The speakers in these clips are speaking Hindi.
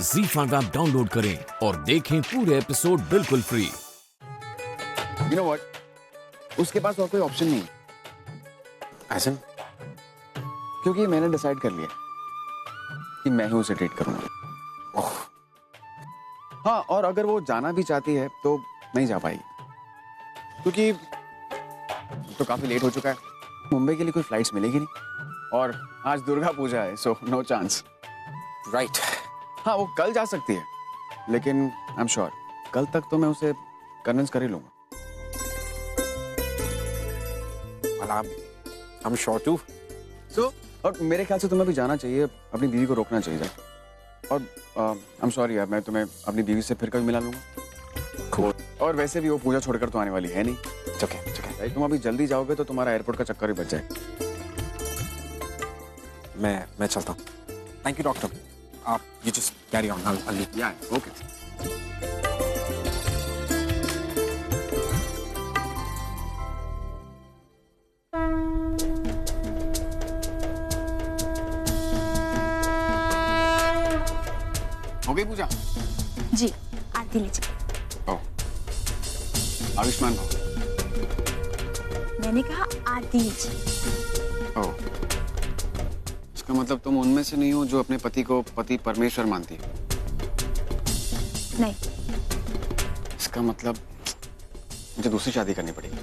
ZEE5 ऐप डाउनलोड करें और देखें पूरे एपिसोड बिल्कुल फ्री। You know what? उसके पास और कोई ऑप्शन नहीं है। ऐसा? क्योंकि मैंने डिसाइड कर लिया कि मैं ही उसे डेट करूंगा। ओह। हाँ, और अगर वो जाना भी चाहती है तो नहीं जा पाएगी, क्योंकि तो काफी लेट हो चुका है। मुंबई के लिए कोई फ्लाइट्स मिलेगी नहीं, और आज दुर्गा पूजा है, सो नो चांस। राइट। हाँ, वो कल जा सकती है, लेकिन आई एम श्योर कल तक तो मैं उसे कन्विंस कर ही लूंगा। I'm sure too. So, और मेरे ख्याल से तुम्हें भी जाना चाहिए, अपनी बीवी को रोकना चाहिए जाके। और आई एम सॉरी यार, मैं तुम्हें अपनी बीवी से फिर कभी मिला लूंगा। Cool. और वैसे भी वो पूजा छोड़कर तो आने वाली है नहीं। It's okay. It's okay. तुम अभी जल्दी जाओगे तो तुम्हारा एयरपोर्ट का चक्कर भी बच जाए। मैं चलता हूँ। Thank you, doctor. आप you just carry on. I'll leave. Yeah, okay. हो गई पूजा? जी, आरती लीजिए। ओह, आयुष्मान भव। मैंने कहा आरती लीजिए। ओह, इसका मतलब तुम उनमें से नहीं हो जो अपने पति को पति परमेश्वर मानती है। नहीं। इसका मतलब मुझे दूसरी शादी करनी पड़ेगी।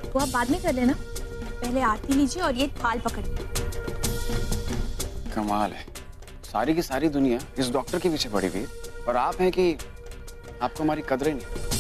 वो आप बाद में कर लेना, पहले आरती लीजिए और ये थाल पकड़िए। कमाल है, सारी की सारी दुनिया इस डॉक्टर के पीछे पड़ी हुई है, और आप हैं कि आपको हमारी कदर ही नहीं।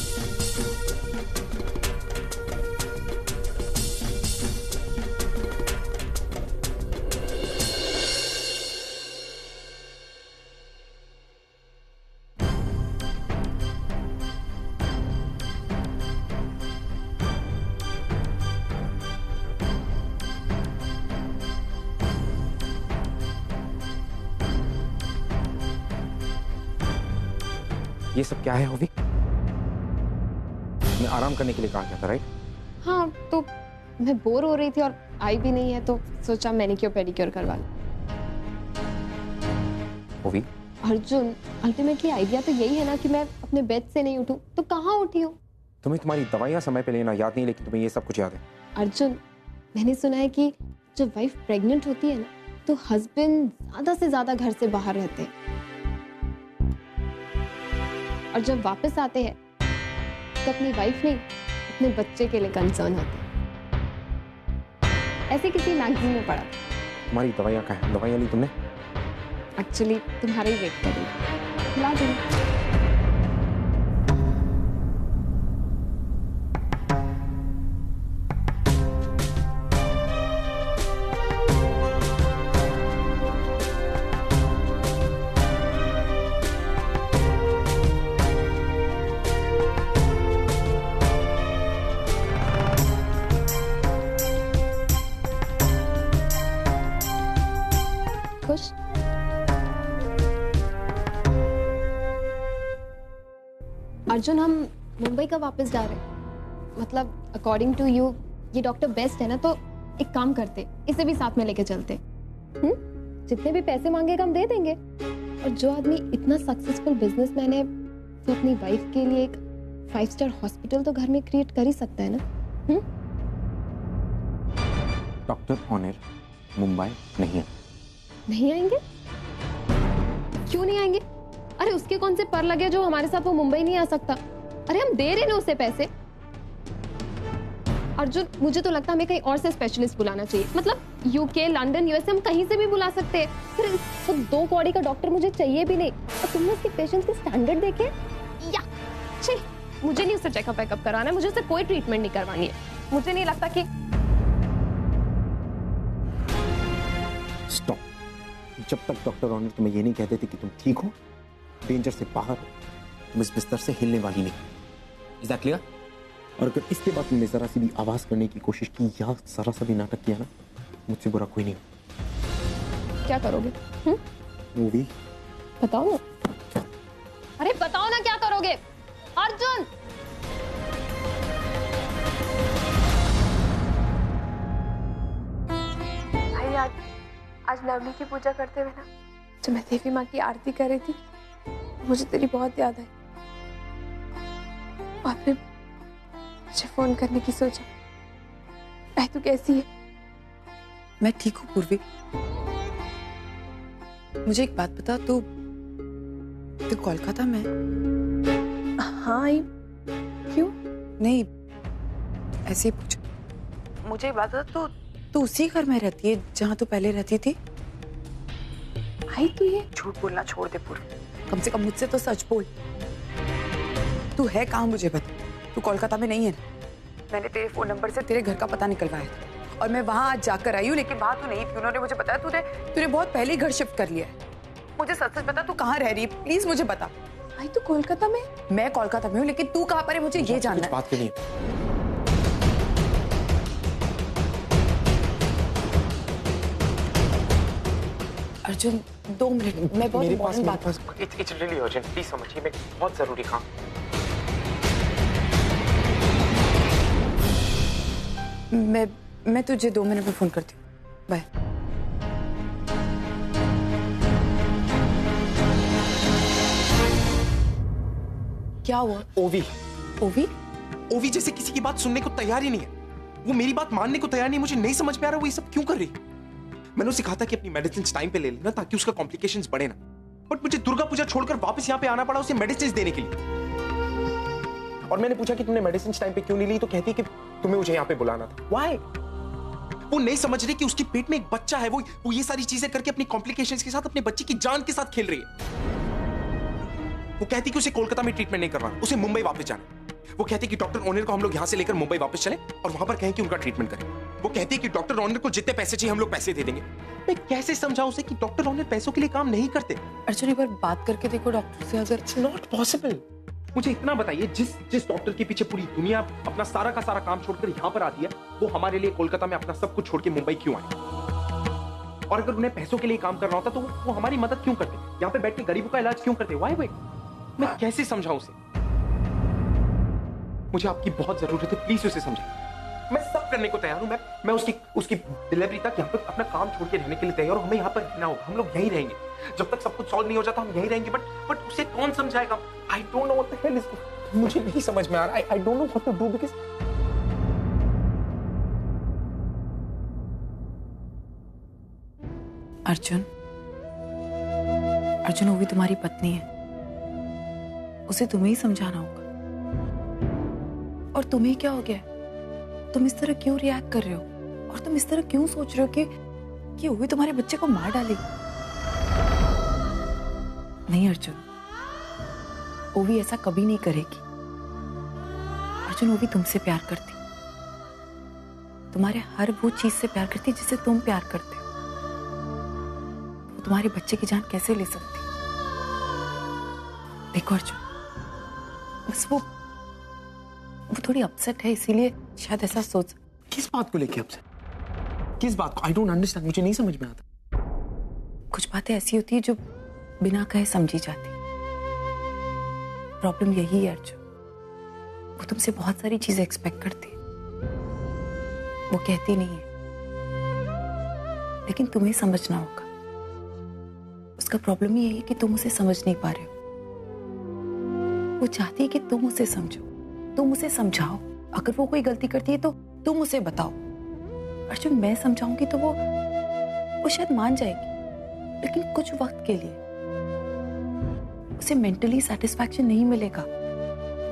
ये सब क्या है होवी? मैं आराम करने के लिए कहा गया था, राइट? हाँ, तो मैं बोर हो रही थी और आई भी नहीं है, तो सोचा मैनिक्योर पेडिक्योर करवा लूं। होवी, अर्जुन, अल्टीमेटली आइडिया तो यही है ना कि मैं अपने बेड से नहीं उठूं, तो कहाँ उठी हूँ? तुम्हें तुम्हारी दवाइयाँ समय पे लेना याद नहीं, लेकिन तुम्हें ये सब कुछ याद है। अर्जुन, मैंने सुना है कि जब वाइफ प्रेग्नेंट होती है ना, तो हस्बैंड ज्यादा से ज्यादा घर से बाहर रहते हैं, और जब वापस आते हैं तो अपनी वाइफ नहीं, अपने बच्चे के लिए कंसर्न होते हैं। ऐसे किसी मैगजीन में पढ़ा। तुम्हारी दवाइयाँ कहाँ हैं? दवाइयाँ ली तुमने? एक्चुअली तुम्हारा ही वेट कर रही हूँ। ला दूँ? खुश? अर्जुन, हम मुंबई का वापस जा रहे हैं। मतलब अकॉर्डिंग टू यू ये डॉक्टर बेस्ट है ना, तो एक काम करते, इसे भी साथ में लेके चलते। जितने भी पैसे मांगेगा हम दे देंगे। और जो आदमी इतना सक्सेसफुल बिजनेसमैन है, तो अपनी वाइफ के लिए एक 5 स्टार हॉस्पिटल तो घर में क्रिएट कर ही सकता है ना। डॉक्टर ऑनर मुंबई नहीं है। नहीं आएंगे? क्यों नहीं आएंगे? अरे उसके कौन से पर लगे जो हमारे साथ वो मुंबई नहीं आ सकता? अरे हम दे रहे ना उसे पैसे। अर्जुन, मुझे तो लगता है हमें कहीं और से स्पेशलिस्ट बुलाना चाहिए। मतलब यूके, लंदन, यूएसए, हम कहीं से भी बुला सकते हैं। फिर वो 2 कौड़ी का डॉक्टर मुझे चाहिए भी नहीं। और तुमने उसके पेशेंट्स के स्टैंडर्ड देखे? या छी, मुझे नहीं उससे चेकअप वेकअप कराना है, मुझे उससे कोई ट्रीटमेंट नहीं करवानी है। मुझे नहीं लगता कि स्टॉप। जब तक डॉक्टर ऑनर तुम्हें ये नहीं कहते थे कि तुम ठीक हो, डेंजर से बाहर हो, तुम इस बिस्तर से हिलने वाली नहीं। Is that clear? और अगर इसके बाद तुमने जरा सी भी आवाज करने की कोशिश की या जरा सा भी नाटक किया ना, मुझसे बुरा कोई नहीं हो। क्या करोगे? मूवी बताओ ना। अरे बताओ ना क्या करोगे? अर्जुन, आज नवमी की पूजा करते हुए ना जब मैं देवी माँ की आरती कर रही थी मुझे तेरी बहुत याद आई और फिर मुझे फोन करने की सोचा। ऐ तू कैसी है? मैं ठीक हूँ पूर्वी। मुझे एक बात बता, तू कोलकाता में? हाँ आई। क्यों? नहीं, ऐसे ही पूछा। मुझे एक बात बता, तू उसी घर में रहती है जहाँ तू पहले रहती थी? आई तू ये झूठ बोलना छोड़ दे पूर्वी, कम से कम मुझसे तो सच बोल। तू है कहाँ मुझे बता। तू कोलकाता में नहीं है ना? मैंने तेरे फोन नंबर से तेरे घर का पता निकलवाया था और मैं वहां आज जाकर आई हूँ, लेकिन वहां तू नहीं थी। उन्होंने मुझे बताया तूने बहुत पहले ही घर शिफ्ट कर लिया है। मुझे सच सच बता, तू कहाँ रह रही है? प्लीज मुझे बता। आई तू कोलकाता में? मैं कोलकाता में हूँ, लेकिन तू कहाँ पर है मुझे ये जानना है। बात के लिए अर्जुन 2 मिनट, मैं बहुत इम्पोर्टेंट बात। इट्स रियली अर्जेंट, प्लीज समझिए, मैं बहुत जरूरी काम। मैं तुझे 2 मिनट में फोन करती हूँ। बाय। क्या हुआ? ओवी ओवी जैसे किसी की बात सुनने को तैयार ही नहीं है। वो मेरी बात मानने को तैयार नहीं। मुझे नहीं समझ में आ रहा वो ये सब क्यों कर रही। मैंने उसे कहा था कि अपनी मेडिसिन टाइम पे ले लेना ताकि उसका कॉम्प्लिकेशंस बढ़े ना, बट मुझे दुर्गा पूजा छोड़कर वापस यहाँ पे आना पड़ा उसे मेडिसिन देने के लिए। और मैंने पूछा कि तुमने मेडिसिन टाइम पे क्यों नहीं ली, तो कहती कि तुम्हें मुझे यहाँ पे बुलाना था। व्हाई? वो नहीं समझ रही कि उसके पेट में एक बच्चा है। वो ये सारी चीजें करके अपनी कॉम्प्लिकेशंस के साथ अपने बच्चे की जान के साथ खेल रही है। वो कहती कि उसे कोलकाता में ट्रीटमेंट नहीं करवाना, उसे मुंबई वापस जाना। वो कहती कि डॉक्टर ऑनर को हम लोग यहाँ से लेकर मुंबई वापस चलें और वहां पर कहें कि उनका ट्रीटमेंट करें। वो कहती है कि डॉक्टर ऑनर को जितने पैसे चाहिए हम लोग पैसे दे देंगे। मैं कैसे समझाऊं उसे कि डॉक्टर ऑनर पैसों के लिए काम नहीं करते। अर्जुन एक बार बात करके देखो डॉक्टर से। अगर इट्स नॉट पॉसिबल। मुझे इतना बताइए, जिस डॉक्टर के पीछे पूरी दुनिया अपना सारा का सारा काम छोड़कर यहाँ पर आती है, वो हमारे लिए कोलकाता में अपना सब कुछ छोड़ के मुंबई क्यों आए? और अगर उन्हें पैसों के लिए काम करना होता तो वो हमारी मदद क्यों करते? यहाँ पे बैठ के गरीबों का इलाज क्यों करते? व्हाई? मैं कैसे समझाऊं उसे? मुझे आपकी बहुत जरूरत है, प्लीज उसे समझाइए। मैं सब करने को तैयार हूं। मैं उसकी डिलीवरी तक यहाँ पर अपना काम छोड़ के रहने के लिए तैयार हूं। हमें यहाँ पर रहना होगा, हम लोग यहीं रहेंगे जब तक सब कुछ सॉल्व नहीं हो जाता। हम यहीं रहेंगे, बट उसे कौन समझाएगा? I don't know what the hell is. मुझे नहीं समझ में आ रहा। I don't know what to do because Arjun वो भी तुम्हारी पत्नी है, उसे तुम्हें ही समझाना होगा। और तुम्हें क्या हो गया? तुम इस तरह क्यों रिएक्ट कर रहे हो? और तुम इस तरह क्यों सोच रहे हो कि वो भी तुम्हारे बच्चे को मार डालेगी? नहीं अर्जुन, वो भी ऐसा कभी नहीं करेगी। अर्जुन वो भी तुमसे प्यार करती, तुम्हारे हर वो चीज से प्यार करती जिससे तुम प्यार करते हो। वो तुम्हारे बच्चे की जान कैसे ले सकती? देखो अर्जुन, बस वो थोड़ी अपसेट है, इसीलिए शायद ऐसा सोच। किस बात को लेके अपसेट? किस बात को? I don't understand. मुझे नहीं समझ में आता। कुछ बातें ऐसी होती है जो बिना कहे समझी जाती। प्रॉब्लम यही है अर्जुन, वो तुमसे बहुत सारी चीजें एक्सपेक्ट करती है, वो कहती नहीं है, लेकिन तुम्हें समझना होगा। उसका प्रॉब्लम यही है कि तुम उसे समझ नहीं पा रहे हो। वो चाहती है कि तुम उसे समझो, तुम उसे समझाओ। अगर वो कोई गलती करती है तो तुम उसे बताओ। अर्जुन मैं समझाऊंगी तो वो शायद मान जाएगी, लेकिन कुछ वक्त के लिए उसे मेंटली सेटिस्फैक्शन नहीं मिलेगा।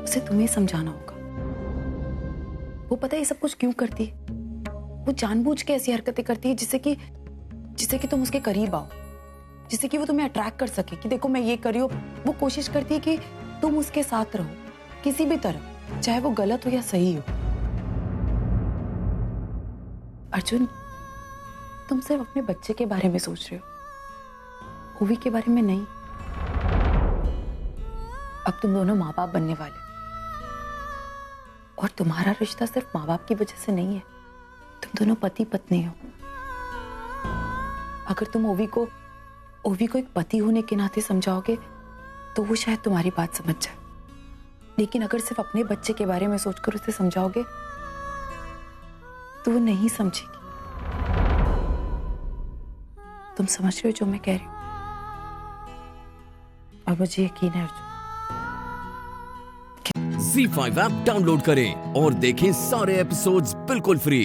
उसे तुम्हें समझाना होगा। वो पता है ये सब कुछ क्यों करती है? वो जानबूझ के ऐसी हरकतें करती है जिससे कि तुम उसके करीब आओ, जिससे कि वो तुम्हें अट्रैक्ट कर सके कि देखो मैं ये कर रही हूँ। वो कोशिश करती है कि तुम उसके साथ रहो किसी भी तरह, चाहे वो गलत हो या सही हो। अर्जुन तुम सिर्फ अपने बच्चे के बारे में सोच रहे हो, ओवी के बारे में नहीं। अब तुम दोनों माँ बाप बनने वाले, और तुम्हारा रिश्ता सिर्फ माँ बाप की वजह से नहीं है, तुम दोनों पति पत्नी हो। अगर तुम ओवी को एक पति होने के नाते समझाओगे तो वो शायद तुम्हारी बात समझ जाए, लेकिन अगर सिर्फ अपने बच्चे के बारे में सोचकर उसे समझाओगे तो वो नहीं समझेगी। तुम समझ रहे हो जो मैं कह रही हूँ? और मुझे यकीन है अर्जुन, Z5 ऐप डाउनलोड करें और देखें सारे एपिसोड्स बिल्कुल फ्री।